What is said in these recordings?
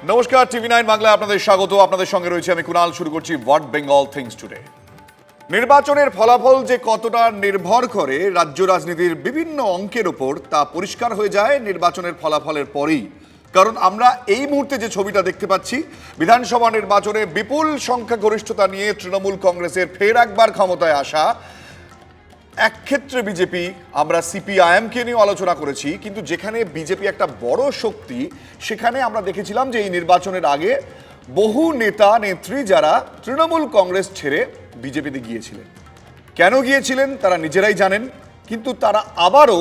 নমস্কার, টিভি9 বাংলায় আপনাদের স্বাগত। আপনাদের সঙ্গে রয়েছে আমি কুণাল। শুরু করছি হোয়াট বেঙ্গল থিংস টুডে। নির্বাচনের ফলাফল যে কতটা নির্ভর করে রাজ্য রাজনীতির বিভিন্ন অঙ্কের উপর তা পরিষ্কার হয়ে যায় নির্বাচনের ফলাফলের পরেই। কারণ আমরা এই মুহূর্তে যে ছবিটা দেখতে পাচ্ছি, বিধানসভা নির্বাচনে বিপুল সংখ্যাগরিষ্ঠতা নিয়ে তৃণমূল কংগ্রেসের ফের একবার ক্ষমতায় আসা। এক ক্ষেত্রে বিজেপি, আমরা সিপিআইএমকে নিয়ে আলোচনা করেছি, কিন্তু যেখানে বিজেপি একটা বড় শক্তি, সেখানে আমরা দেখেছিলাম যে এই নির্বাচনের আগে বহু নেতা নেত্রী যারা তৃণমূল কংগ্রেস ছেড়ে বিজেপিতে গিয়েছিলেন। কেন গিয়েছিলেন তারা নিজেরাই জানেন, কিন্তু তারা আবারও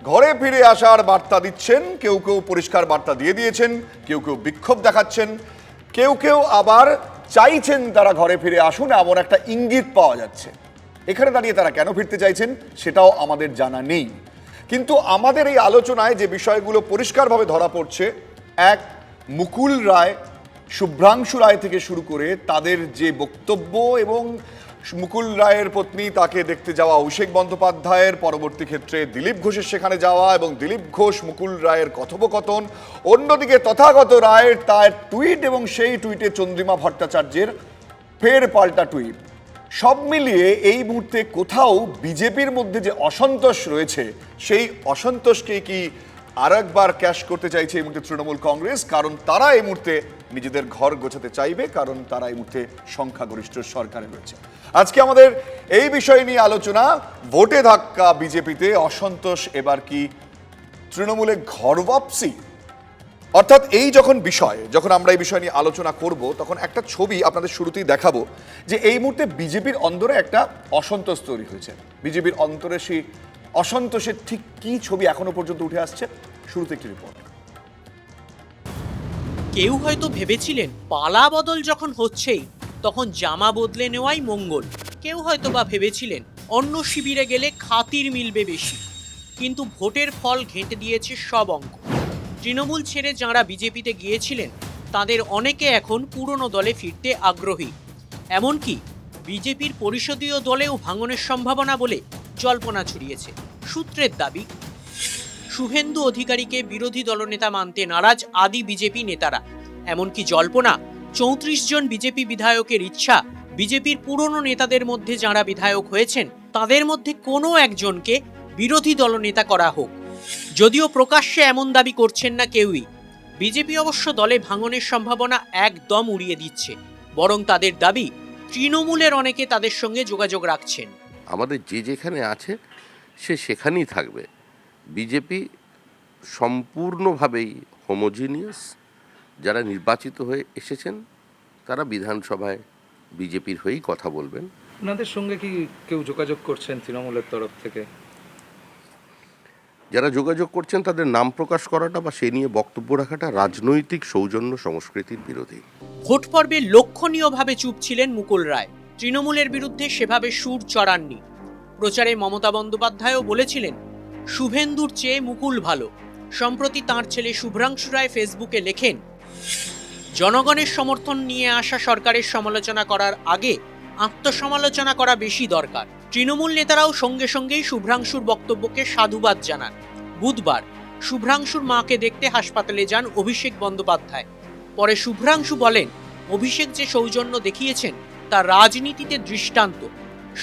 ঘরে ফিরে আসার বার্তা দিচ্ছেন। কেউ কেউ পরিষ্কার বার্তা দিয়ে দিয়েছেন, কেউ কেউ বিক্ষোভ দেখাচ্ছেন, কেউ কেউ আবার চাইছেন তারা ঘরে ফিরে আসুন, এমন একটা ইঙ্গিত পাওয়া যাচ্ছে। এখানে দাঁড়িয়ে তারা কেন ফিরতে চাইছেন সেটাও আমাদের জানা নেই। কিন্তু আমাদের এই আলোচনায় যে বিষয়গুলো পরিষ্কারভাবে ধরা পড়ছে, এক, মুকুল রায়, শুভ্রাংশু রায় থেকে শুরু করে তাদের যে বক্তব্য, এবং মুকুল রায়ের পত্নী তাকে দেখতে যাওয়া অভিষেক বন্দ্যোপাধ্যায়ের, পরবর্তী ক্ষেত্রে দিলীপ ঘোষের সেখানে যাওয়া এবং দিলীপ ঘোষ মুকুল রায়ের কথোপকথন, অন্যদিকে তথাগত রায়ের তার টুইট এবং সেই টুইটে চন্দ্রিমা ভট্টাচার্যের ফের পাল্টা টুইট, সব মিলিয়ে এই মুহূর্তে কোথাও বিজেপির মধ্যে যে অসন্তোষ রয়েছে, সেই অসন্তোষকে কি আর একবার ক্যাশ করতে চাইছে এই মুহূর্তে তৃণমূল কংগ্রেস। কারণ তারা এই মুহূর্তে নিজেদের ঘর গোছাতে চাইবে, কারণ তারা এই মুহূর্তে সংখ্যাগরিষ্ঠ সরকারে রয়েছে। আজকে আমাদের এই বিষয় নিয়ে আলোচনা। ভোটে ধাক্কা বিজেপিতে, অসন্তোষ এবার কি তৃণমূলে ঘরওয়াপসি? অর্থাৎ এই যখন আমরা এই বিষয় নিয়ে আলোচনা করব, তখন একটা ছবি আপনাদের শুরুতেই দেখাবো যে এই মুহূর্তে বিজেপির অন্তরে একটা অসন্তোষ তৈরি হয়েছে। বিজেপির অন্তরে সেই অসন্তোষের ঠিক কি ছবি এখনো পর্যন্ত উঠে আসছে, শুরুতে একটি রিপোর্ট। কেউ হয়তো ভেবেছিলেন পালা বদল যখন হচ্ছেই তখন জামা বদলে নেওয়াই মঙ্গল। কেউ হয়তো বা ভেবেছিলেন অন্য শিবিরে গেলে খাতির মিলবে বেশি। কিন্তু ভোটের ফল ঘেঁটে দিয়েছে সব অঙ্ক। তৃণমূল ছেড়ে যাঁরা বিজেপিতে গিয়েছিলেন তাদের অনেকে এখন পুরনো দলে ফিরতে আগ্রহী। এমনকি বিজেপির পরিষদীয় দলেও ভাঙনের সম্ভাবনা বলে জল্পনা ছড়িয়েছে। সূত্রের দাবি, শুভেন্দু অধিকারীকে বিরোধী দলনেতা মানতে নারাজ আদি বিজেপি নেতারা। এমনকি জল্পনা, ৩৪ জন বিজেপি বিধায়কের ইচ্ছা বিজেপির পুরনো নেতাদের মধ্যে যাঁরা বিধায়ক হয়েছেন তাদের মধ্যে কোনো একজনকে বিরোধী দলনেতা করা হোক। যদিও প্রকাশ্যে এমন দাবি করছেন না কেউই। বিজেপি অবশ্য দলে ভাঙনের সম্ভাবনা একদম উড়িয়ে দিচ্ছে। বরং তাদের দাবি, তৃণমূলের অনেকে তাদের সঙ্গে যোগাযোগ রাখছেন। আমাদের যে যেখানে আছে সে সেখানেই থাকবে। বিজেপি সম্পূর্ণভাবেই হোমোজিনিয়াস। যারা নির্বাচিত হয়ে এসেছেন তারা বিধানসভায় বিজেপির হয়েই কথা বলবেন। ওনাদের সঙ্গে কি কেউ যোগাযোগ করছেন তৃণমূলের তরফ থেকে? যারা যোগাযোগ করছেন তাদের নাম প্রকাশ করাটা বা সে নিয়ে বক্তব্য রাখাটা রাজনৈতিক সৌজন্য সংস্কৃতির বিরোধী। ভোট পর্বে লক্ষণীয়ভাবে চুপ ছিলেন মুকুল রায়। তৃণমূলের বিরুদ্ধে সেভাবে সুর চড়াননি। প্রচারে মমতা বন্দ্যোপাধ্যায়ও বলেছিলেন শুভেন্দুর চেয়ে মুকুল ভালো। সম্প্রতি তাঁর ছেলে শুভ্রাংশু রায় ফেসবুকে লেখেন, জনগণের সমর্থন নিয়ে আসা সরকারের সমালোচনা করার আগে আত্মসমালোচনা করা বেশি দরকার। তৃণমূল নেতারাও সঙ্গে সঙ্গেই শুভ্রাংশুর বক্তব্যকে সাধুবাদ জানান। বুধবার শুভ্রাংশুর মাকে দেখতে হাসপাতালে যান অভিষেক বন্দ্যোপাধ্যায়। পরে শুভ্রাংশু বলেন, অভিষেক যে সৌজন্য দেখিয়েছেন তা রাজনীতিতে দৃষ্টান্ত।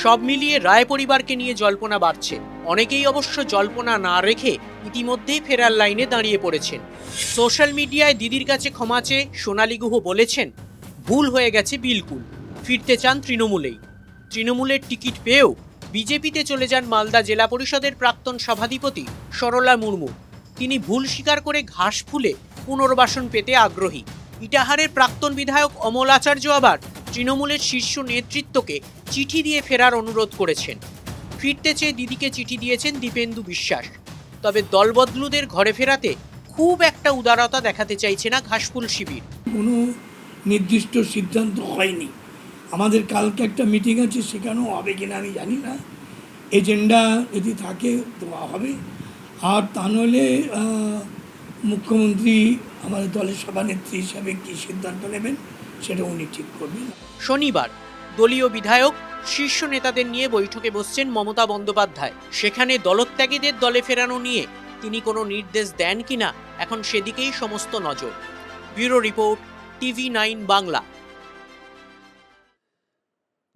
সব মিলিয়ে রায় পরিবারকে নিয়ে জল্পনা বাড়ছে। অনেকেই অবশ্য জল্পনা না রেখে ইতিমধ্যেই ফেরার লাইনে দাঁড়িয়ে পড়েছেন। সোশ্যাল মিডিয়ায় দিদির কাছে ক্ষমা চেয়ে সোনালী গুহ বলেছেন, ভুল হয়ে গেছে বিলকুল, ফিরতে চান তৃণমূলেই। তৃণমূলের টিকিট পেয়েও বিজেপিতে চলে যান মালদা জেলা পরিষদের প্রাক্তন সভাধিপতি সরলা মুর্মু। তিনি ভুল স্বীকার করে ঘাস ফুলে পুনর্বাসন পেতে আগ্রহী। ইটাহারের প্রাক্তন বিধায়ক অমল আচার্য আবার তৃণমূলের শীর্ষ নেতৃত্বকে চিঠি দিয়ে ফেরার অনুরোধ করেছেন। ফিরতে চেয়ে দিদিকে চিঠি দিয়েছেন দীপেন্দু বিশ্বাস। তবে দলবদলুদের ঘরে ফেরাতে খুব একটা উদারতা দেখাতে চাইছে না ঘাসফুল শিবির। কোনো নির্দিষ্ট সিদ্ধান্ত হয়নি। আমাদের কালকে একটা মিটিং আছে, সেখানেও হবে কিনা আমি জানি না। এজেন্ডা যদি থাকে দেওয়া হবে, আর তা নইলে মুখ্যমন্ত্রী আমাদের দলের সভানেত্রী হিসাবে কী সিদ্ধান্ত নেবেন সেটা উনি ঠিক করবেন। শনিবার দলীয় বিধায়ক শীর্ষ নেতাদের নিয়ে বৈঠকে বসছেন মমতা বন্দ্যোপাধ্যায়। সেখানে দলত্যাগীদের দলে ফেরানো নিয়ে তিনি কোনো নির্দেশ দেন কিনা এখন সেদিকেই সমস্ত নজর। Bureau report, TV9 Bangla.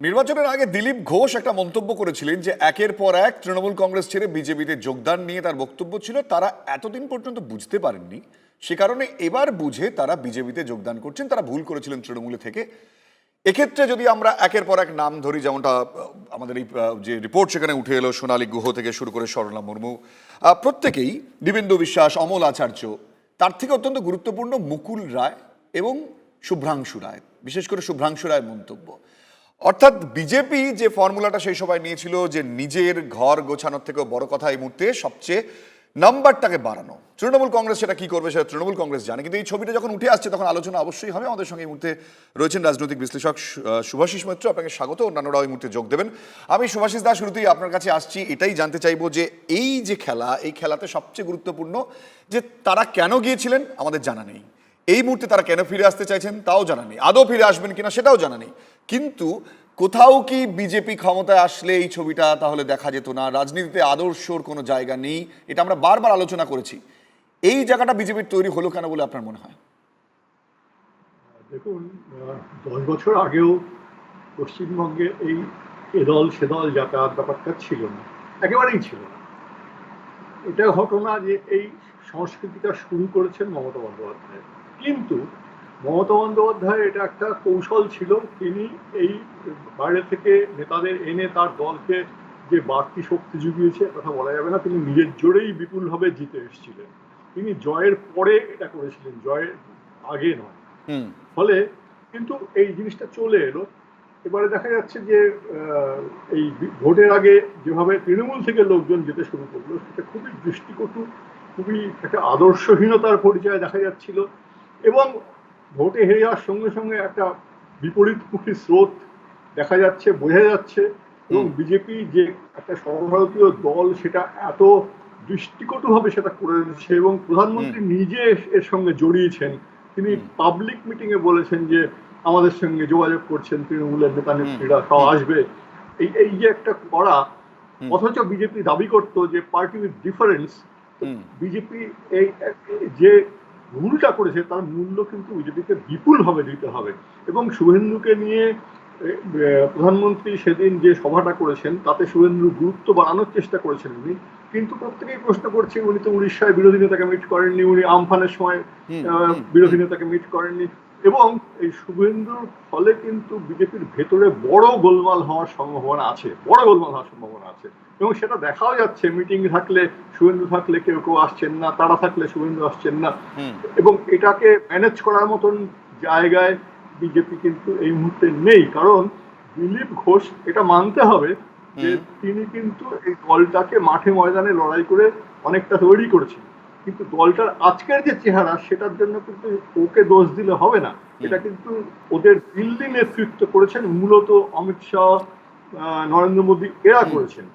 নির্বাচনের আগে দিলীপ ঘোষ একটা মন্তব্য করেছিলেন যে একের পর এক তৃণমূল কংগ্রেস ছেড়ে বিজেপিতে যোগদান নিয়ে তার বক্তব্য ছিল তারা এতদিন পর্যন্ত বুঝতে পারেননি, সে কারণে এবার বুঝে তারা বিজেপিতে যোগদান করছেন, তারা ভুল করেছিলেন তৃণমূলে থেকে। এক্ষেত্রে যদি আমরা একের পর এক নাম ধরি, যেমনটা আমাদের এই যে রিপোর্ট সেখানে উঠে এলো, সোনালী গুহ থেকে শুরু করে সরলা মুর্মু, প্রত্যেকেই, দিবেন্দু বিশ্বাস, অমল আচার্য, তার থেকে অত্যন্ত গুরুত্বপূর্ণ মুকুল রায় এবং শুভ্রাংশু রায়, বিশেষ করে শুভ্রাংশু রায়ের মন্তব্য। অর্থাৎ বিজেপি যে ফর্মুলাটা সেই সময় নিয়েছিল যে নিজের ঘর গোছানোর থেকেও বড় কথা এই মুহূর্তে সবচেয়ে নাম্বারটাকে বাড়ানো, তৃণমূল কংগ্রেস সেটা কি করবে সেটা তৃণমূল কংগ্রেস জানে, কিন্তু এই ছবিটা যখন উঠে আসছে তখন আলোচনা অবশ্যই হবে। আমাদের সঙ্গে এই মুহূর্তে রয়েছেন রাজনৈতিক বিশ্লেষক শুভাশিস মৈত্র, আপনাকে স্বাগত, অন্যান্যরাও এই মুহূর্তে যোগ দেবেন। আমি শুভাশিস দা শুরুতেই আপনার কাছে আসছি, এটাই জানতে চাইবো যে এই যে খেলা, এই খেলাতে সবচেয়ে গুরুত্বপূর্ণ যে তারা কেন গিয়েছিলেন আমাদের জানা নেই, এই মুহূর্তে তারা কেন ফিরে আসতে চাইছেন তাও জানা নেই, আদৌ ফিরে আসবেন কিনা সেটাও জানা নেই, কিন্তু কোথাও কি বিজেপি ক্ষমতায় আসলে এই ছবিটা তাহলে দেখা যেত না, রাজনীতিতে আদর্শর কোনো জায়গা নেই, এটা আমরা বারবার আলোচনা করেছি, এই জায়গাটা বিজেপির তৈরি হলো কেন বলে আপনার মনে হয়? দেখুন, 10 বছর আগেও পশ্চিমবঙ্গে এই এদল সেদল যাতায়াত ব্যাপারটা ছিল না, একেবারেই ছিল না। এটা ঘটনা যে এই সংস্কৃতিটা শুরু করেছেন মমতা বন্দ্যোপাধ্যায়, কিন্তু মমতা বন্দ্যোপাধ্যায় এটা একটা কৌশল ছিল, তিনি এই বাইরে থেকে নেতাদের এনে তার দলকে যে বাড়তি শক্তি জুগিয়েছে কথা বলা যাবে না, তিনি নিজের জোরেই বিপুলভাবে জিতে এসেছিলেন। তিনি জয়ের পরে এটা করেছিলেন, জয়ের আগে নয়। ফলে কিন্তু এই জিনিসটা চলে এলো। এবারে দেখা যাচ্ছে যে এই ভোটের আগে যেভাবে তৃণমূল থেকে লোকজন যেতে শুরু করলো, সেটা খুবই দৃষ্টিকটু, খুবই একটা আদর্শহীনতার পরিচয় দেখা যাচ্ছিল, এবং ভোটে হেরে যাওয়ার সঙ্গে সঙ্গে একটা বিপরীতমুখী স্রোত দেখা যাচ্ছে, বোঝা যাচ্ছে। এবং বিজেপি যে একটা সর্বভারতীয় দল সেটা এত দৃষ্টিকটুভাবে সেটা করে দিচ্ছে, এবং প্রধানমন্ত্রী নিজে এর সঙ্গে জড়িয়েছেন। তিনি পাবলিক মিটিং এ বলেছেন যে আমাদের সঙ্গে যোগাযোগ করছেন তৃণমূলের নেতা নেত্রীরা, সব আসবে, এই যে একটা করা। অথচ বিজেপি দাবি করতো যে পার্টি উইথ ডিফারেন্স। বিজেপি এই যে ভুলটা করেছে তার মূল্য কিন্তু বিজেপিকে বিপুলভাবে দিতে হবে। এবং শুভেন্দুকে নিয়ে প্রধানমন্ত্রী সেদিন যে সভাটা করেছেন তাতে শুভেন্দুর গুরুত্ব বাড়ানোর চেষ্টা করেছেন উনি, কিন্তু প্রত্যেকেই প্রশ্ন করছে উনি তো উড়িষ্যায় বিরোধী নেতাকে মিট করেননি, উনি আমফানের সময় বিরোধী নেতাকে মিট করেননি। এবং এই শুভেন্দুর ফলে কিন্তু বিজেপির ভেতরে বড় গোলমাল হওয়ার সম্ভাবনা আছে, বড় গোলমাল হওয়ার সম্ভাবনা আছে। এবং সেটা দেখাও যাচ্ছে, মিটিং থাকলে শুভেন্দু থাকলে কেউ কেউ আসছেন না, তারা থাকলে শুভেন্দু আসছেন না। এবং এটাকে ম্যানেজ করার মতন জায়গায় বিজেপি কিন্তু এই মুহূর্তে নেই, কারণ দিলীপ ঘোষ এটা মানতে হবে যে তিনি কিন্তু এই দলটাকে মাঠে ময়দানে লড়াই করে অনেকটা তৈরি করেছেন, কিন্তু দলটার আজকের যে চেহারা সেটার জন্য কিন্তু ওকে দোষ দিলে হবে না। এটা কিন্তু ওদের দিল্লি নেতৃত্ব করেছেন, মূলত অমিত শাহ, নরেন্দ্র মোদী এরা করেছেন।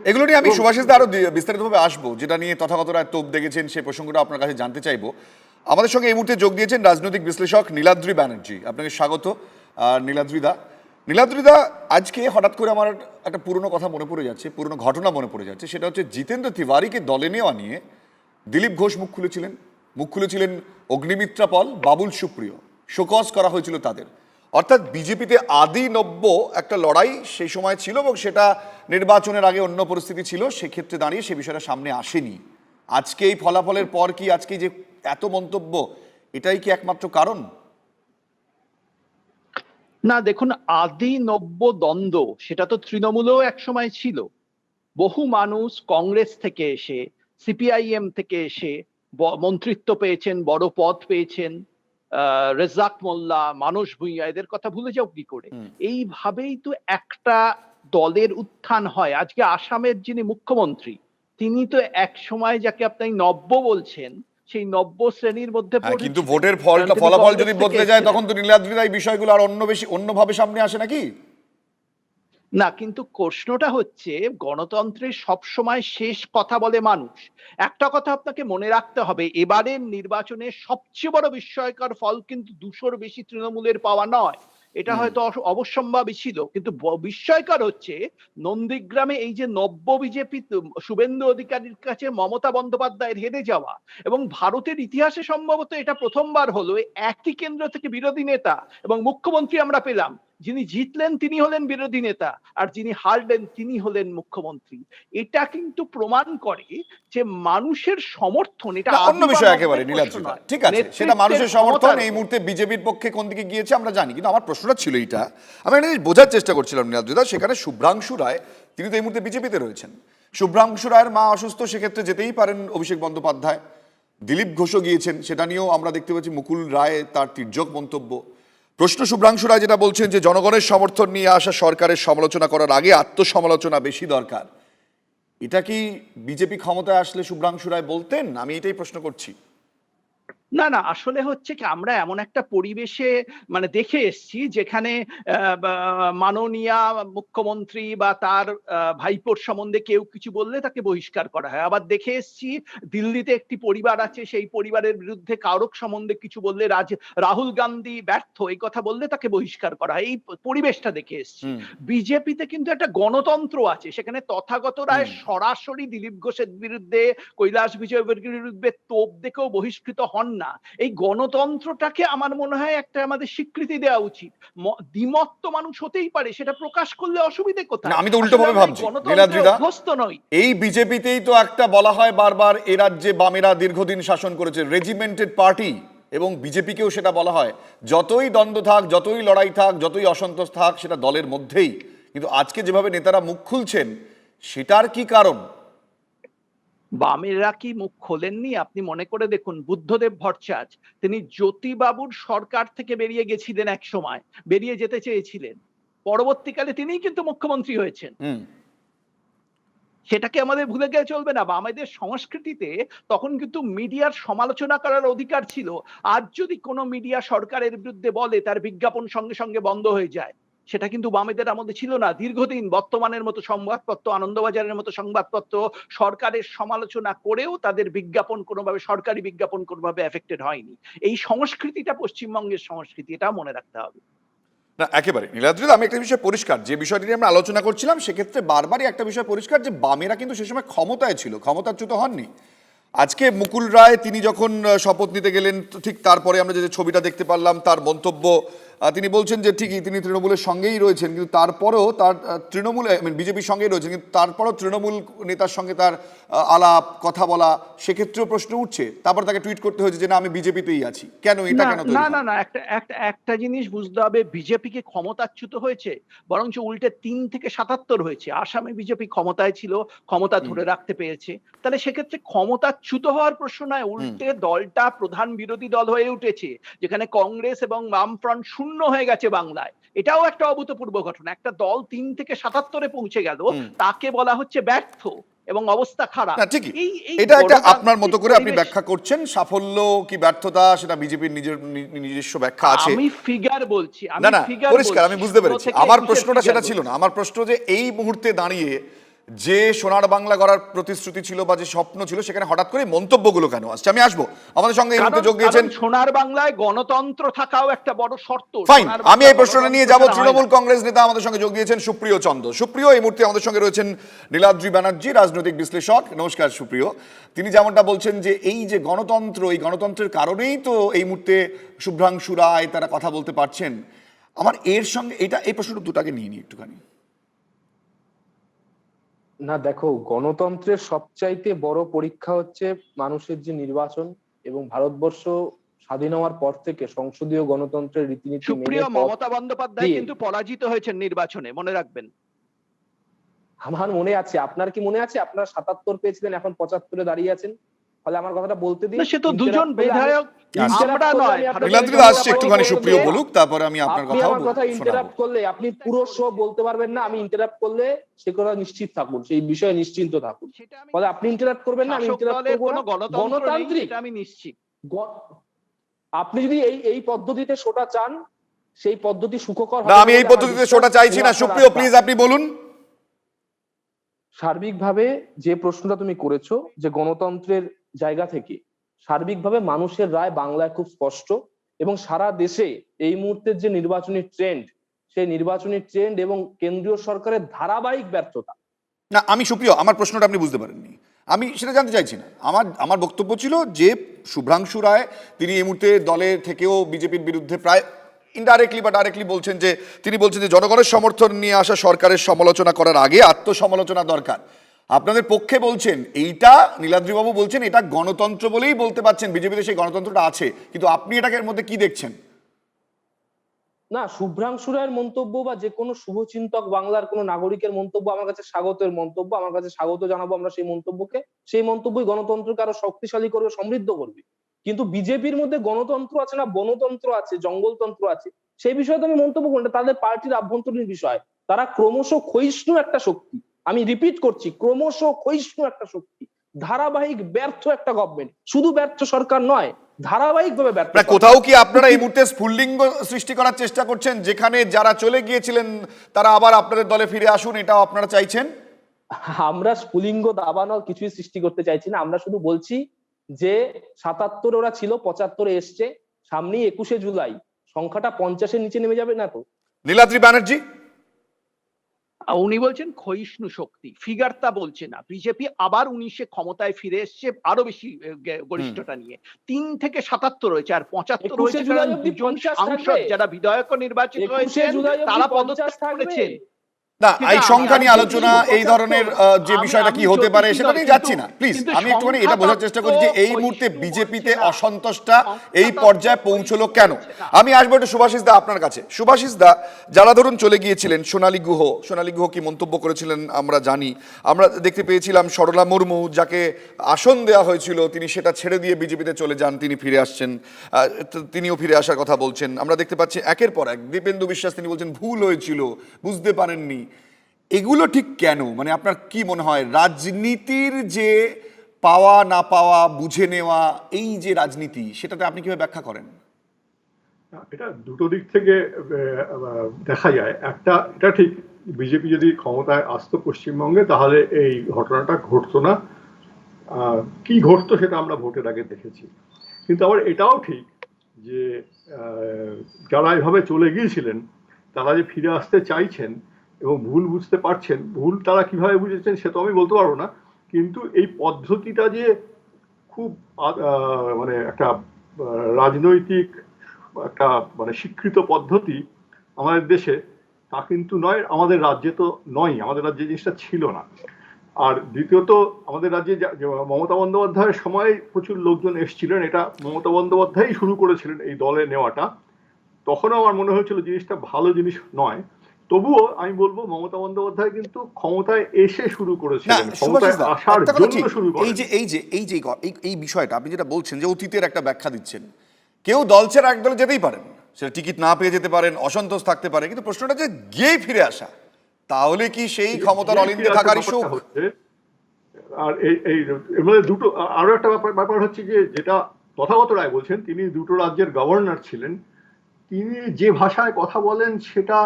এগুলো নিয়ে আমি শুভাশিস দা আরো বিস্তারিতভাবে আসবো, যেটা নিয়ে তথাগত রায় তোপ দেখেছেন সেই প্রসঙ্গটা আপনার কাছে জানতে চাইবো। আমাদের সঙ্গে এই মুহূর্তে যোগ দিয়েছেন রাজনৈতিক বিশ্লেষক নীলাদ্রি ব্যানার্জি, আপনাকে স্বাগত। নীলাদ্রি দা, আজকে হঠাৎ করে আমার একটা পুরনো কথা মনে পড়ে যাচ্ছে, পুরনো ঘটনা মনে পড়ে যাচ্ছে, সেটা হচ্ছে জিতেন্দ্র তিওয়ারিকে দলে নেওয়া নিয়ে দিলীপ ঘোষ মুখ খুলেছিলেন অগ্নিমিত্রা পল, বাবুল সুপ্রিয়, শোকজ করা হয়েছিল তাদের। অর্থাৎ বিজেপিতে আদি নব্য একটা লড়াই সেই সময় ছিল, এবং সেটা নির্বাচনের আগে অন্য পরিস্থিতি ছিল, সেক্ষেত্রে দাঁড়িয়ে সে বিষয়টা সামনে আসেনি। আজকে এই ফলাফলের পর কি আজকে যে এত মন্তব্য, এটাই কি একমাত্র কারণ? না, দেখুন, আদি নব্য দ্বন্দ্ব সেটা তো তৃণমূলেও একসময় ছিল। বহু মানুষ কংগ্রেস থেকে এসে, সিপিআইএম থেকে এসে মন্ত্রিত্ব পেয়েছেন, বড় পদ পেয়েছেন। রেজাক মোল্লা, মানস ভুঁইয়া, এদের কথা ভুলে যাও কি করে? এইভাবেই তো একটা দলের উত্থান হয়। আজকে আসামের যিনি মুখ্যমন্ত্রী, তিনি তো এক সময় যাকে আপনি নব্য বলছেন সেই নব্য শ্রেণীর মধ্যে পড়েছেন। কিন্তু ভোটের ফলাফল যদি বদলে যায় তখন তো নীলাদ্রি এই বিষয়গুলো আর অন্যভাবে সামনে আসে নাকি? না, কিন্তু প্রশ্নটা হচ্ছে, গণতন্ত্রের সবসময় শেষ কথা বলে মানুষ। একটা কথা আপনাকে মনে রাখতে হবে, এবারের নির্বাচনে সবচেয়ে বড় বিস্ময়কর ফল কিন্তু 200-র বেশি তৃণমূলের পাওয়া নয়, এটা হয়তো অবশ্যম্ভাবী ছিল, কিন্তু বিস্ময়কর হচ্ছে নন্দীগ্রামে এই যে নব্য বিজেপি শুভেন্দু অধিকারীর কাছে মমতা বন্দ্যোপাধ্যায়ের হেরে যাওয়া, এবং ভারতের ইতিহাসে সম্ভবত এটা প্রথমবার হলো একই কেন্দ্র থেকে বিরোধী নেতা এবং মুখ্যমন্ত্রী আমরা পেলাম। যিনি জিতলেন তিনি হলেন বিরোধী নেতা, আর যিনি হারলেন তিনি হলেন মুখ্যমন্ত্রী। এটা কিন্তু প্রমাণ করে যে মানুষের সমর্থন, এটা না, অন্য বিষয় একেবারে নীলাদ্রিদা, ঠিক আছে, সেটা মানুষের সমর্থন এই মুহূর্তে মুহূর্তে বিজেপির পক্ষে কোন দিকে গিয়েছে আমরা জানি, কিন্তু আমার প্রশ্নটা ছিল এইটা, আমি একটা জিনিস বোঝার চেষ্টা করছিলাম নীলাদ্রিদা, সেখানে শুভ্রাংশু রায় তিনি তো এই মুহূর্তে বিজেপিতে রয়েছেন, শুভ্রাংশু রায়ের মা অসুস্থ, সেক্ষেত্রে যেতেই পারেন অভিষেক বন্দ্যোপাধ্যায়, দিলীপ ঘোষও গিয়েছেন, সেটা নিয়েও আমরা দেখতে পাচ্ছি মুকুল রায় তার তির্যক মন্তব্য। প্রশ্ন শুভ্রাংশু রায় যেটা বলছেন যে জনগণের সমর্থন নিয়ে আসা সরকারের সমালোচনা করার আগে আত্মসমালোচনা বেশি দরকার, এটা কি বিজেপি ক্ষমতায় আসলে শুভ্রাংশু রায় বলতেন? আমি এটাই প্রশ্ন করছি। না না, আসলে হচ্ছে কি, আমরা এমন একটা পরিবেশে মানে দেখে এসছি যেখানে মাননীয়া মুখ্যমন্ত্রী বা তার ভাইপোর সম্বন্ধে কেউ কিছু বললে তাকে বহিষ্কার করা হয়। আবার দেখে এসছি দিল্লিতে একটি পরিবার আছে, সেই পরিবারের বিরুদ্ধে কারক সম্বন্ধে কিছু বললে রাহুল গান্ধী ব্যর্থ এই কথা বললে তাকে বহিষ্কার করা হয়। এই পরিবেশটা দেখে এসছি। বিজেপিতে কিন্তু একটা গণতন্ত্র আছে, সেখানে তথাগত রায় সরাসরি দিলীপ ঘোষের বিরুদ্ধে, কৈলাস বিজয়ের বিরুদ্ধে তোপ দেখেও বহিষ্কৃত হন না। এই গণতন্ত্রটাকে আমার মনে হয় একটা আমাদের স্বীকৃতি দেওয়া উচিত। দ্বিমত তো মানুষ হতেই পারে, সেটা প্রকাশ করলে অসুবিধে কোথায়? না, আমি তো উল্টো ভাবে ভাবছি নীলাদ্রিদা, অভ্যস্ত নই। এই বিজেপিতেই তো একটা বলা হয় বারবার, এ রাজ্যে বামেরা দীর্ঘদিন শাসন করেছে, রেজিমেন্টেড পার্টি, এবং বিজেপিকেও সেটা বলা হয়, যতই দ্বন্দ্ব থাক, যতই লড়াই থাক, যতই অসন্তোষ থাক, সেটা দলের মধ্যেই। কিন্তু আজকে যেভাবে নেতারা মুখ খুলছেন, সেটার কি কারণ? বামেরা কি মুখ খোলেননি? আপনি মনে করে দেখুন, বুদ্ধদেব ভট্টাচার্য তিনি জ্যোতিবাবুর সরকার থেকে বেরিয়ে গেছিলেন, এক সময় বেরিয়ে যেতে চেয়েছিলেন, পরবর্তীকালে তিনিই কিন্তু মুখ্যমন্ত্রী হয়েছেন। সেটাকে আমাদের ভুলে গেলে চলবে না। বা আমাদের সংস্কৃতিতে তখন কিন্তু মিডিয়ার সমালোচনা করার অধিকার ছিল। আজ যদি কোনো মিডিয়া সরকারের বিরুদ্ধে বলে, তার বিজ্ঞাপন সঙ্গে সঙ্গে বন্ধ হয়ে যায়। সেটা কিন্তু বামেদের আমলে ছিল না। দীর্ঘদিন বর্তমানের মতো সংবাদপত্র, আনন্দবাজারের মতো সংবাদপত্র সরকারের সমালোচনা করেও তাদের বিজ্ঞাপন কোনোভাবে, সরকারি বিজ্ঞাপন কোনোভাবে এফেক্টেড হয়নি। এই সংস্কৃতিটা পশ্চিমবঙ্গের সংস্কৃতি, এটা মনে রাখতে হবে। না, একেবারে নীলাদ্রিদা, আমি একটা বিষয় পরিষ্কার, যে বিষয়টি নিয়ে আমরা আলোচনা করছিলাম সেক্ষেত্রে বারবারই একটা বিষয় পরিষ্কার, যে বামেরা কিন্তু সে সময় ক্ষমতায় ছিল, ক্ষমতাচ্যুত হননি। আজকে মুকুল রায় তিনি যখন শপথ নিতে গেলেন, ঠিক তারপরে আমরা যে ছবিটা দেখতে পারলাম, তার মন্তব্য, তিনি বলছেন যে ঠিকই তিনি তৃণমূলের সঙ্গেই রয়েছেন, কিন্তু তারপরেও তার তৃণমূল বিজেপির সঙ্গেই রয়েছেন, কিন্তু তারপরেও তৃণমূল নেতার সঙ্গে তার আলাপ কথা বলা, সেক্ষেত্রেও প্রশ্ন উঠছে। তারপর তাকে টুইট করতে হয়েছে যে না, আমি বিজেপিতেই আছি। কেন এটা কেন? না না না, একটা জিনিস বুঝতে হবে, বিজেপিকে ক্ষমতাচ্যুত হয়েছে, বরঞ্চ উল্টে 3 থেকে 77 হয়েছে। আসামে বিজেপি ক্ষমতায় ছিল, ক্ষমতা ধরে রাখতে পেরেছে। তাহলে সেক্ষেত্রে ক্ষমতাচ্যুত হওয়ার প্রশ্ন নয়, উল্টে দলটা প্রধান বিরোধী দল হয়ে উঠেছে, যেখানে কংগ্রেস এবং বামফ্রন্ট শূন্য হয়ে গেছে বাংলায়। এটাও একটা অভূতপূর্ব ঘটনা। একটা দল 3 থেকে 77-এ পৌঁছে গেল, তাকে বলা হচ্ছে ব্যর্থ এবং অবস্থা খারাপ। না, ঠিকই, এটা একটা আপনার মতো করে আপনি ব্যাখ্যা করছেন। সাফল্য কি ব্যর্থতা, সেটা বিজেপির নিজস্ব ব্যাখ্যা আছে। আমি ফিগার বলছি, না না, পরিষ্কার, আমি বুঝতে পেরেছি। আমার প্রশ্নটা সেটা ছিল না। আমার প্রশ্ন যে এই মুহূর্তে দাঁড়িয়ে যে সোনার বাংলা গড়ার প্রতিশ্রুতি ছিল বা যে স্বপ্ন ছিল, সেখানে হঠাৎ করে মন্তব্যগুলো কেন আসছে? আমি আসবো, আমাদের সঙ্গে এই মুহূর্তে যোগ দিয়েছেন। সোনার বাংলায় গণতন্ত্র থাকাও একটা বড় শর্ত। ফাইন, আমি এই প্রশ্নটা নিয়ে যাব। তৃণমূল কংগ্রেস নেতা আমাদের সঙ্গে যোগ দিয়েছেন সুপ্রিয় চন্দ। সুপ্রিয়, এই মুহূর্তে আমাদের সঙ্গে রয়েছেন নীলাদ্রি ব্যানার্জি, রাজনৈতিক বিশ্লেষক। নমস্কার সুপ্রিয়। তিনি যেমনটা বলছেন যে এই যে গণতন্ত্র, এই গণতন্ত্রের কারণেই তো এই মুহূর্তে শুভ্রাংশু রায় তারা কথা বলতে পারছেন। আমার এর সঙ্গে এই প্রশ্নটা দুটাকে নিয়ে নিই একটুখানি। না দেখো, গণতন্ত্রের সবচাইতে বড় পরীক্ষা হচ্ছে মানুষের যে নির্বাচন, এবং ভারতবর্ষ স্বাধীন হওয়ার পর থেকে সংসদীয় গণতন্ত্রের রীতিনীতি সুপ্রিয় মমতা বন্দ্যোপাধ্যায় কিন্তু পরাজিত হয়েছেন নির্বাচনে, মনে রাখবেন। আমার মনে আছে। আপনার কি মনে আছে? আপনারা 77 পেয়েছিলেন, এখন 75-এ দাঁড়িয়ে আছেন। ফলে আমার কথাটা বলতে দিন। সে তো দুজন বিধায়ক, আমরা নয়। নীলাদ্রি আসছে, একটুখানি সুপ্রিয় বলুক, তারপরে আমি আপনার কথা আমার কথা ইন্টারাপ্ট করলে আপনি পুরো শো বলতে পারবেন না। আমি ইন্টারাপ্ট করলে সে কথা নিশ্চিত থাকুন, সেই বিষয়ে নিশ্চিন্ত থাকুন। ফলে আপনি ইন্টারাপ্ট করবেন না, আমি ইন্টারাপ্ট করব না। গণতান্ত্রিক, আমি নিশ্চিত। আপনি যদি এই পদ্ধতিতে শোটা চান, সেই পদ্ধতি সুখকর হবে না। আমি এই পদ্ধতিতে শোটা চাইছি না। সুপ্রিয়, প্লিজ আপনি বলুন। সার্বিকভাবে যে প্রশ্নটা তুমি করেছো, যে গণতন্ত্রের জায়গা থেকে সার্বিকভাবে মানুষের রায় বাংলায় খুব স্পষ্ট, এবং সারা দেশে এই মুহূর্তের যে নির্বাচনী ট্রেন্ড, সেই নির্বাচনী ট্রেন্ড এবং কেন্দ্রীয় সরকারের ধারাবাহিক ব্যর্থতা। না, আমি সুপ্রিয়, আমার প্রশ্নটা আপনি বুঝতে পারেননি। আমি সেটা জানতে চাইছি না। আমার বক্তব্য ছিল যে শুভ্রাংশু রায় তিনি এই মুহূর্তে দলের থেকেও বিজেপির বিরুদ্ধে প্রায় ইনডাইরেক্টলি বা ডাইরেক্টলি বলছেন যে তিনি বলছেন যে জনগণের সমর্থন নিয়ে আসা সরকারের সমালোচনা করার আগে আত্মসমালোচনা দরকার। আপনাদের পক্ষে বলছেন এইটা, নীলাদ্রিবাবু বলছেন এটা গণতন্ত্র বলেই বলতে পারছেন, বিজেপিতে সেই গণতন্ত্রটা আছে, কিন্তু আপনি এটাকে এর মধ্যে কি দেখছেন? না, শুভ্রাংশু রায়ের মন্তব্য বা যে কোনো শুভচিন্তক বাংলার কোনো নাগরিকের মন্তব্য আমার কাছে স্বাগতের মন্তব্য, আমার কাছে স্বাগত জানাবো আমরা সেই মন্তব্যকে। সেই মন্তব্যই গণতন্ত্রকে আরো শক্তিশালী করবে, সমৃদ্ধ করবে। কিন্তু বিজেপির মধ্যে গণতন্ত্র আছে না বনতন্ত্র আছে, জঙ্গলতন্ত্র আছে, সেই বিষয়ে তো আমি মন্তব্য করি না। তাদের পার্টির আভ্যন্তরীণ বিষয়। তারা ক্রমশ ক্ষয়িষ্ণু একটা শক্তি, আমি রিপিট করছি, ক্রমশ ক্ষয়িষ্ণু একটা শক্তি, ধারাবাহিক ব্যর্থ একটা গভর্নমেন্ট। শুধু ব্যর্থ সরকার নয়, ধারাবাহিকভাবে ব্যর্থ। কোথাও কি আপনারা এই মুহূর্তে স্ফুল্লিঙ্গ সৃষ্টি করার চেষ্টা করছেন, যেখানে যারা চলে গিয়েছিলেন তারা আবার আপনাদের দলে ফিরে আসুন, এটাও আপনারা চাইছেন? আমরা স্ফুলিঙ্গ দাবানোর কিছুই সৃষ্টি করতে চাইছি না। আমরা শুধু বলছি যে ৭৭ ওরা ছিল, ৭৫ এসছে, সামনেই ২১শে জুলাই, সংখ্যাটা ৫০-এর নিচে নেমে যাবে না তো? নীলাদ্রি ব্যানার্জি, উনি বলছেন ক্ষয়িষ্ণু শক্তি, ফিগারটা বলছে না। বিজেপি আবার ১৯শে ক্ষমতায় ফিরে এসছে আরো বেশি গরিষ্ঠতা নিয়ে। ৩ থেকে ৭৭ হয়েছে, আর ৭৫ হয়েছে কারণ দুজন সাংসদ যারা বিধায়ক নির্বাচিত হয়েছেন তারা পদত্যাগ করেছেন। না, এই সংখ্যা নিয়ে আলোচনা, এই ধরনের যে বিষয়টা কি হতে পারে সেটা নিয়ে যাচ্ছি না। প্লিজ, আমি একটুখানি এটা বোঝার চেষ্টা করছি যে এই মুহূর্তে বিজেপিতে অসন্তোষটা এই পর্যায়ে পৌঁছলো কেন। আমি আসবো একটু সুভাষিস দা আপনার কাছে। সুভাষিস দা, যারা ধরুন চলে গিয়েছিলেন, সোনালী গুহ কি মন্তব্য করেছিলেন আমরা জানি। আমরা দেখতে পেয়েছিলাম সরলা মুর্মু, যাকে আসন দেওয়া হয়েছিল, তিনি সেটা ছেড়ে দিয়ে বিজেপিতে চলে যান, তিনি ফিরে আসছেন, তিনিও ফিরে আসার কথা বলছেন। আমরা দেখতে পাচ্ছি একের পর এক। দীপেন্দু বিশ্বাস, তিনি বলছেন ভুল হয়েছিল, বুঝতে পারেননি। এগুলো ঠিক কেন? মানে আপনার কি মনে হয় রাজনীতির যে পাওয়া না পাওয়া, বুঝে নেওয়া, এই যে রাজনীতি, সেটাতে আপনি কিভাবে ব্যাখ্যা করেন? এটা দুটো দিক থেকে দেখা যায়। একটা, এটা ঠিক, বিজেপি যদি ক্ষমতায় আসতো পশ্চিমবঙ্গে তাহলে এই ঘটনাটা ঘটতো না। কি ঘটতো সেটা আমরা ভোটের আগে দেখেছি। কিন্তু আবার এটাও ঠিক যে যারা এভাবে চলে গিয়েছিলেন তারা যে ফিরে আসতে চাইছেন এবং ভুল বুঝতে পারছেন, ভুল তারা কিভাবে বুঝেছেন সে তো আমি বলতে পারবো না, কিন্তু এই পদ্ধতিটা যে খুব মানে একটা রাজনৈতিক একটা মানে স্বীকৃত পদ্ধতি আমাদের দেশে, তা কিন্তু নয়, আমাদের রাজ্যে তো নয়, আমাদের রাজ্যে জিনিসটা ছিল না। আর দ্বিতীয়ত, আমাদের রাজ্যে মমতা বন্দ্যোপাধ্যায়ের সময় প্রচুর লোকজন এসেছিলেন, এটা মমতা বন্দ্যোপাধ্যায়ই শুরু করেছিলেন এই দলে নেওয়াটা। তখনও আমার মনে হয়েছিল জিনিসটা ভালো জিনিস নয়। তবুও আমি বলবো মমতা বন্দ্যোপাধ্যায় কিন্তু ক্ষমতায় এসে শুরু করেছিলেন, ক্ষমতায় আসার জন্য শুরু করেন। এই বিষয়টা আপনি যেটা বলছেন যে অতীতের একটা ব্যাখ্যা দিচ্ছেন, কেউ দল ছেড়ে এক দলে যেতেই পারেন, সেটা টিকিট না পেয়ে যেতে পারেন, অসন্তোষ থাকতে পারে, কিন্তু প্রশ্নটা যে গিয়ে ফিরে আসা, তাহলে কি সেই ক্ষমতার অলিন্দে থাকারই সুখ? আর এই এর মধ্যে দুটো আরো একটা ব্যাপার হচ্ছে যে, যেটা তথাগত রায় বলছেন, তিনি দুটো রাজ্যের গভর্নর ছিলেন, তিনি যে ভাষায় কথা বলেন সেটা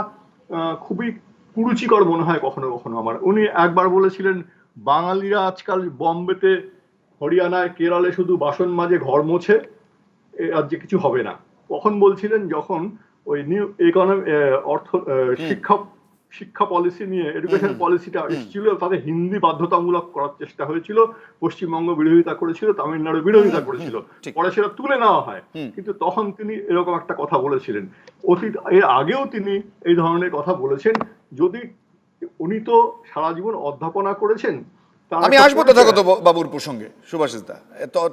খুবই কুরুচিকর মনে হয় কখনো কখনো আমার। উনি একবার বলেছিলেন বাঙালিরা আজকাল বম্বেতে, হরিয়ানায়, কেরলে শুধু বাসন মাজে, ঘর মোছে, রাজ্যে কিছু হবে না। কখন বলছিলেন? যখন ওই নিউ ইকোনমি শিক্ষা পলিসি নিয়ে, এডুকেশন পলিসিটা এসেছিল, তাদের হিন্দি বাধ্যতামূলক করার চেষ্টা হয়েছিল, পশ্চিমবঙ্গ বিরোধিতা করেছিল, তামিলনাড়ু বিরোধিতা করেছিল, পরে সেটা তুলে নেওয়া হয়। কিন্তু তখন তিনি এরকম একটা কথা বলেছিলেন। এর আগেও তিনি এই ধরনের কথা বলেছেন। যদি উনি তো সারা জীবন অধ্যাপনা করেছেন। আমি আসবো তথাগত বাবুর প্রসঙ্গে। সুভাষিস দা,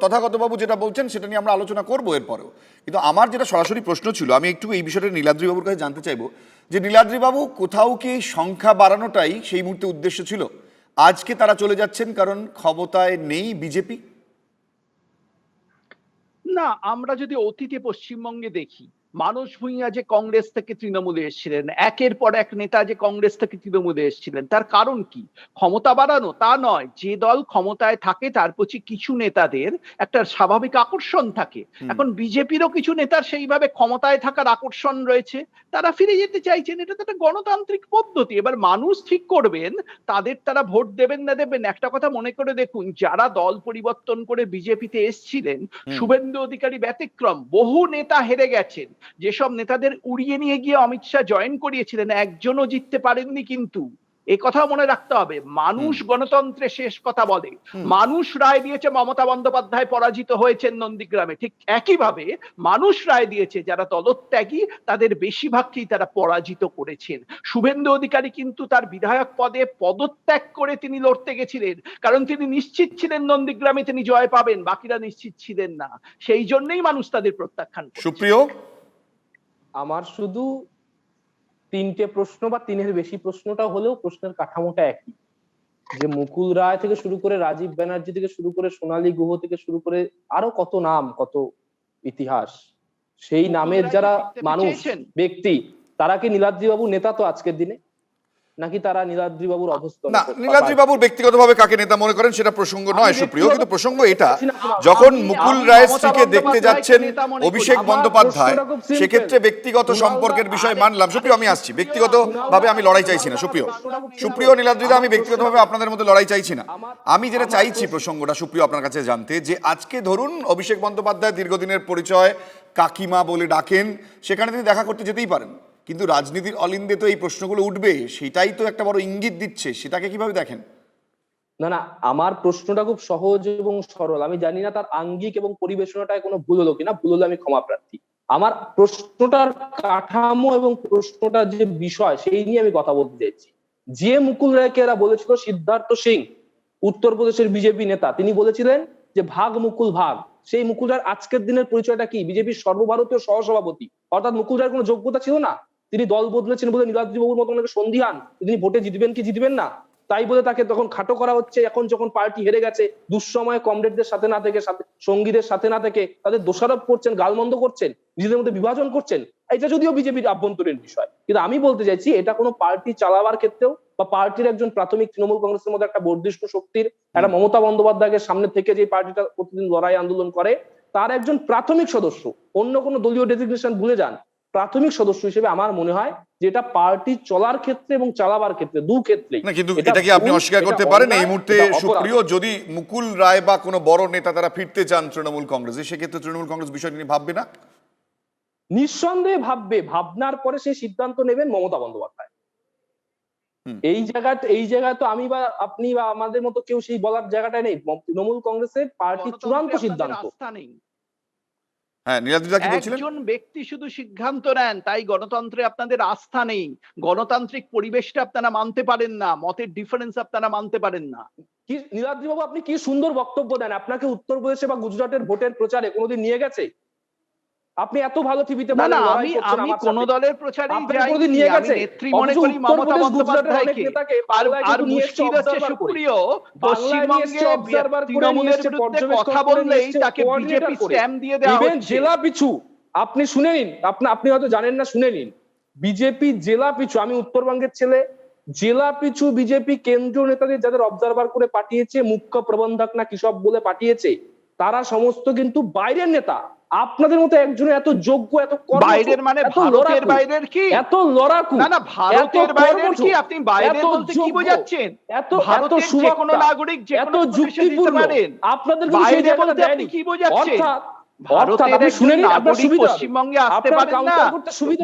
তথাগত বাবু যেটা বলছেন সেটা নিয়ে আমরা আলোচনা করবো এরপরেও, কিন্তু আমার যেটা সরাসরি প্রশ্ন ছিল, আমি একটু এই বিষয়টা নীলাদ্রি বাবুর কাছে জানতে চাইবো যে নীলাদ্রি বাবু, কোথাও কি সংখ্যা বাড়ানোটাই সেই মুহূর্তে উদ্দেশ্য ছিল? আজকে তারা চলে যাচ্ছেন কারণ ক্ষমতায় নেই বিজেপি? না, আমরা যদি অতীতে পশ্চিমবঙ্গে দেখি, মানস ভূঁইয়া যে কংগ্রেস থেকে তৃণমূলে এসেছিলেন, একের পর এক নেতা যে কংগ্রেস থেকে তৃণমূলে এসেছিলেন, তার কারণ কি? ক্ষমতা বাড়ানো? তা নয়। যে দল ক্ষমতায় থাকে তার প্রতি কিছু নেতাদের একটা স্বাভাবিক আকর্ষণ থাকে। এখন বিজেপিরও কিছু নেতার সেইভাবে ক্ষমতায় থাকার আকর্ষণ রয়েছে, তারা ফিরে যেতে চাইছেন। এটা তো একটা গণতান্ত্রিক পদ্ধতি। এবার মানুষ ঠিক করবেন তাদের তারা ভোট দেবেন না দেবেন। একটা কথা মনে করে দেখুন, যারা দল পরিবর্তন করে বিজেপিতে এসেছিলেন, শুভেন্দু অধিকারী ব্যতিক্রম, বহু নেতা হেরে গেছেন। যেসব নেতাদের উড়িয়ে নিয়ে গিয়ে অমিত শাহ জয়েন করিয়েছিলেন, একজনও জিততে পারেননি। কিন্তু এই কথাও মনে রাখতে হবে, মানুষ গণতন্ত্রে শেষ কথা বলে। মানুষ রায় দিয়েছে মমতা বন্দ্যোপাধ্যায় পরাজিত হয়েছেন নন্দীগ্রামে, ঠিক একইভাবে মানুষ রায় দিয়েছে যারা দলত্যাগী তাদের বেশিরভাগকেই তারা পরাজিত করেছেন। শুভেন্দু অধিকারী কিন্তু তার বিধায়ক পদে পদত্যাগ করে তিনি লড়তে গেছিলেন, কারণ তিনি নিশ্চিত ছিলেন নন্দীগ্রামে তিনি জয় পাবেন, বাকিরা নিশ্চিত ছিলেন না। সেই জন্যই মানুষ তাদের প্রত্যাখ্যান করেছে। সুপ্রিয়, আমার শুধু তিনটে প্রশ্ন বা তিনের বেশি প্রশ্নটা হলেও প্রশ্নের কাঠামোটা একই, যে মুকুল রায় থেকে শুরু করে রাজীব ব্যানার্জি থেকে শুরু করে সোনালী গুহ থেকে শুরু করে আরো কত নাম, কত ইতিহাস, সেই নামের যারা মানুষ ব্যক্তি, তারা কি নীলাদ্রি বাবু নেতা তো আজকের দিনে, নাকি তারা নীলাদ্রি বাবুর অবস্থান? না, নীলাদ্রি বাবুর ব্যক্তিগতভাবে কাকে নেতা মনে করেন সেটা প্রসঙ্গ নয় সুপ্রিয়, কিন্তু প্রসঙ্গ এটা, যখন মুকুল রায়ের স্ত্রীকে দেখতে যাচ্ছেন অভিষেক বন্দ্যোপাধ্যায়, সেক্ষেত্রে ব্যক্তিগত সম্পর্কের বিষয় মানলাম। সুপ্রিয়, আমি আসছি। ব্যক্তিগতভাবে আমি লড়াই চাইছি না সুপ্রিয় নীলাদ্রিদা, আমি ব্যক্তিগতভাবে আপনাদের মধ্যে লড়াই চাইছি না। আমি যেটা চাইছি প্রসঙ্গটা সুপ্রিয় আপনার কাছে জানতে, যে আজকে ধরুন অভিষেক বন্দ্যোপাধ্যায় দীর্ঘদিনের পরিচয়, কাকিমা বলে ডাকেন, সেখানে তিনি দেখা করতে যেতেই পারেন, কিন্তু রাজনীতির অলিন্দে তো এই প্রশ্নগুলো উঠবে, সেটাই তো একটা বড় ইঙ্গিত দিচ্ছে। সেটাকে কিভাবে দেখেন? না না, আমার প্রশ্নটা খুব সহজ এবং সরল। আমি জানি না তার আঙ্গিক এবং পরিবেশনাটায় কোনো ভুল হলো কিনা, ভুল হলে আমি ক্ষমা প্রার্থী। আমার প্রশ্নটার কাঠামো এবং প্রশ্নটার যে বিষয় সেই নিয়ে আমি কথা বলতে চাইছি। যে মুকুল রায়কে এরা বলেছিল, সিদ্ধার্থ সিং, উত্তরপ্রদেশের বিজেপি নেতা, তিনি বলেছিলেন যে ভাগ মুকুল ভাগ। সেই মুকুল রায়ের আজকের দিনের পরিচয়টা কি? বিজেপির সর্বভারতীয় সহসভাপতি। অর্থাৎ মুকুল রায়ের কোনো যোগ্যতা ছিল না, তিনি দল বদলেছেন বলে নীলাদ্রি বাবুর মতো অনেকে সন্দিহান তিনি ভোটে জিতবেন কি জিতবেন না, তাই বলে তাকে তখন খাটো করা হচ্ছে। এখন যখন পার্টি হেরে গেছে, দুঃসময়ে কমরেডদের সাথে না থেকে, সঙ্গীদের সাথে না থেকে তাদের দোষারোপ করছেন, গালমন্দ করছেন, নিজেদের মধ্যে বিভাজন করছেন। এটা যদিও বিজেপির আভ্যন্তরীণ বিষয়, কিন্তু আমি বলতে চাইছি এটা কোনো পার্টি চালাবার ক্ষেত্রেও বা পার্টির একজন প্রাথমিক তৃণমূল কংগ্রেসের মধ্যে একটা বর্ধিষ্ণু শক্তির, একটা মমতা বন্দ্যোপাধ্যায়কে সামনে থেকে যে পার্টিটা প্রতিদিন লড়াই আন্দোলন করে, তার একজন প্রাথমিক সদস্য, অন্য কোনো দলীয় ডেজিগনেশন ভুলে যান, প্রাথমিক সদস্য হিসেবে আমার মনে হয় যে এটা পার্টি চলার ক্ষেত্রে এবং চালাবার ক্ষেত্রে, দু ক্ষেত্রেই। না, কিন্তু এটা কি আপনি অস্বীকার করতে পারেন এই মুহূর্তে সুপ্রিয়, যদি মুকুল রায় বা কোনো বড় নেতা তারা ফিরতে চান তৃণমূল কংগ্রেসে, সেক্ষেত্রে তৃণমূল কংগ্রেস বিষয়টি নিয়ে ভাববে না? নিঃসন্দেহে ভাববে। ভাবনার পরে সেই সিদ্ধান্ত নেবেন মমতা বন্দ্যোপাধ্যায়। এই জায়গায় তো আমি বা আপনি বা আমাদের মতো কেউ সেই বলার জায়গাটায় নেই। তৃণমূল কংগ্রেসের পার্টির চূড়ান্ত সিদ্ধান্ত। হ্যাঁ, নীলাদ্রিদা কি বলছিলেন? একজন ব্যক্তি শুধু সিদ্ধান্ত নেন, তাই গণতন্ত্রে আপনাদের আস্থা নেই। গণতান্ত্রিক পরিবেশটা আপনারা মানতে পারেন না, মতের ডিফারেন্স আপনারা মানতে পারেন না। কি নীলাদ্রি বাবু, আপনি কি সুন্দর বক্তব্য দেন। আপনাকে উত্তরপ্রদেশে বা গুজরাটের ভোটের প্রচারে কোনোদিন নিয়ে গেছে? আপনি এত ভালো টিভিতে বলেন, আমি কোন দলের প্রচারেই যাইনি, আমি নেত্রী মনে করি মমতা বন্দ্যোপাধ্যায়কে। আর মুশকিল হচ্ছে সুপ্রিয়, পশ্চিমবঙ্গে তৃণমূলের বিরুদ্ধে কথা বললেই তাকে বিজেপি স্ট্যাম্প দিয়ে দেওয়া হচ্ছে। জেলা পিছু আপনি শুনে নিন, আপনি হয়তো জানেন না, শুনে নিন। বিজেপি জেলা পিছু, আমি উত্তরবঙ্গের ছেলে, জেলা পিছু বিজেপি কেন্দ্রীয় নেতাদের যাদের অবজারভার করে পাঠিয়েছে, মুখ্য প্রবন্ধক না কি সব বলে পাঠিয়েছে, তারা সমস্ত কিন্তু বাইরের নেতা। আপনাদের মতো একজনের এত যোগ্য, এত বাইরের মানে ভারতের বাইরের কি? এত লড়াকু? না না, ভারতের বাইরের কি? আপনি বাইরে বলতে কি বোঝাচ্ছেন? ভারতের যে কোনো নাগরিক যে কোনো প্রতিষ্ঠানে দিতে পারেন। আপনাদের বাইরে বলতে আপনি কি বোঝাচ্ছেন? ভারতের একজন নাগরিক পশ্চিমবঙ্গে আসতে পারেন না।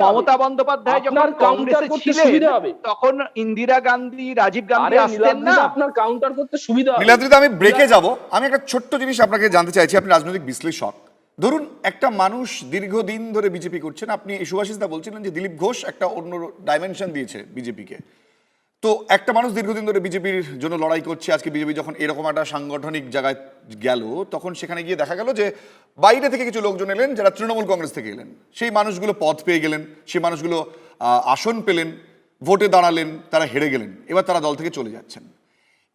মমতা বন্দ্যোপাধ্যায় যখন কংগ্রেসে ছিলেন তখন ইন্দিরা গান্ধী, রাজীব গান্ধী আসতেন না। আপনার কাউন্টার করতে সুবিধা। নীলাদ্রিদা, আমি ব্রেকে যাব। আমি একটা ছোট্ট জিনিস আপনাকে জানতে চাইছি, আপনি রাজনৈতিক বিশ্লেষক। ধরুন একটা মানুষ দীর্ঘদিন ধরে বিজেপি করছেন, আপনি সুভাষিস দা বলছিলেন যে দিলীপ ঘোষ একটা অন্য ডাইমেনশন দিয়েছে বিজেপিকে। তো একটা মানুষ দীর্ঘদিন ধরে বিজেপির জন্য লড়াই করছে, আজকে বিজেপি যখন এরকম একটা সাংগঠনিক জায়গায় গেল, তখন সেখানে গিয়ে দেখা গেল যে বাইরে থেকে কিছু লোকজন এলেন যারা তৃণমূল কংগ্রেস থেকে এলেন, সেই মানুষগুলো পদ পেয়ে গেলেন, সেই মানুষগুলো আসন পেলেন, ভোটে দাঁড়ালেন, তারা হেরে গেলেন, এবার তারা দল থেকে চলে যাচ্ছেন।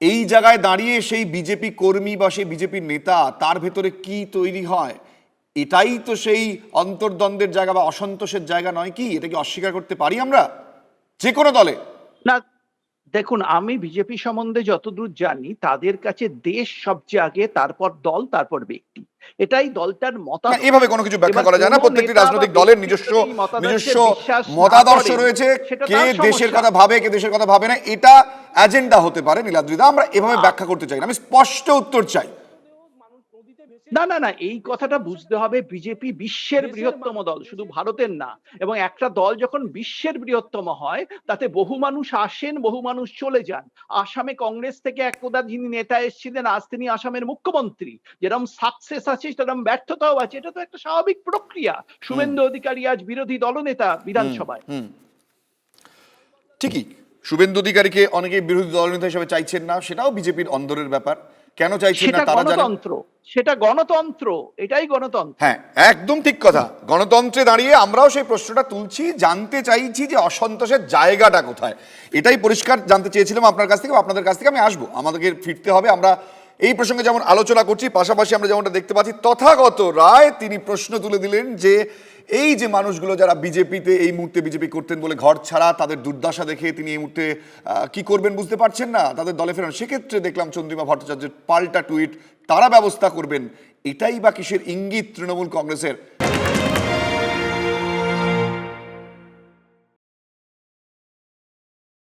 এই জায়গায় দাঁড়িয়ে সেই বিজেপি কর্মী বা সেই বিজেপির নেতা, তার ভেতরে কি তৈরি হয়, এটাই তো সেই অন্তর্দ্বন্দ্বের জায়গা বা অসন্তোষের জায়গা নয় কি? এটা কি অস্বীকার করতে পারি আমরা যে কোনো দলে? না, দেখুন, আমি বিজেপি সম্বন্ধে যতদূর জানি তাদের কাছে দেশ সবচেয়ে আগে, তারপর দল, তারপর ব্যক্তি। এটাই দলটার না, মতাদর্শ। এভাবে কোনো কিছু ব্যাখ্যা এবার করা যায় না। কোনো প্রত্যেকটি নেতা বা রাজনৈতিক দলের ব্যক্তি নিজস্ব যদি এই মতাদর্শে বিশ্বাস না মতাদর্শ করেন, রয়েছে। সেটা কে তার দেশের সমস্যা। কথা ভাবে, কে দেশের কথা ভাবে না, এটা এজেন্ডা হতে পারে নীলাদ্রিদা। আমরা এভাবে ব্যাখ্যা করতে চাই না, আমি স্পষ্ট উত্তর চাই। না না না, এই কথাটা বুঝতে হবে, বিজেপি বিশ্বের বৃহত্তম দল, শুধু ভারতের না। এবং একটা দল যখন বিশ্বের বৃহত্তম হয়, তাতে বহু মানুষ আসেন, বহু মানুষ চলে যান। আসামে কংগ্রেস থেকে একদা যিনি নেতা এসেছিলেন, আজ তিনি আসামের মুখ্যমন্ত্রী। যেরকম সাকসেস আছে সেরকম ব্যর্থতাও আছে, এটা তো একটা স্বাভাবিক প্রক্রিয়া। শুভেন্দু অধিকারী আজ বিরোধী দলনেতা বিধানসভায়। ঠিকই, শুভেন্দু অধিকারীকে অনেকেই বিরোধী দলনেতা হিসেবে চাইছেন না, সেটাও বিজেপির অন্দরের ব্যাপার। কেন চাইছেন না সেটা তারা জানেন। গণতন্ত্র, সেটা গণতন্ত্র, এটাই গণতন্ত্র। হ্যাঁ, একদম ঠিক কথা। গণতন্ত্রে দাঁড়িয়ে আমরাও সেই প্রশ্নটা তুলছি, জানতে চাইছি যে অসন্তোষের জায়গাটা কোথায়। এটাই পরিষ্কার জানতে চেয়েছিলাম আপনার কাছ থেকে, আপনাদের কাছ থেকে। আমি আসবো, আমাদেরকে ফিরতে হবে। আমরা এই প্রসঙ্গে যেমন আলোচনা করছি, পাশাপাশি আমরা যেমনটা দেখতে পাচ্ছি, তথাগত রায় তিনি প্রশ্ন তুলে দিলেন যে এই যে মানুষগুলো যারা বিজেপিতে এই মুহূর্তে বিজেপি করতেন বলে ঘর ছাড়া, তাদের দুর্দশা দেখে তিনি এই মুহূর্তে কি করবেন বুঝতে পারছেন না, তাদের দলে ফেরান। সেক্ষেত্রে দেখলাম চন্দ্রিমা ভট্টাচার্যের পাল্টা টুইট, তারা ব্যবস্থা করবেন। এটাই বা কিসের ইঙ্গিত তৃণমূল কংগ্রেসের?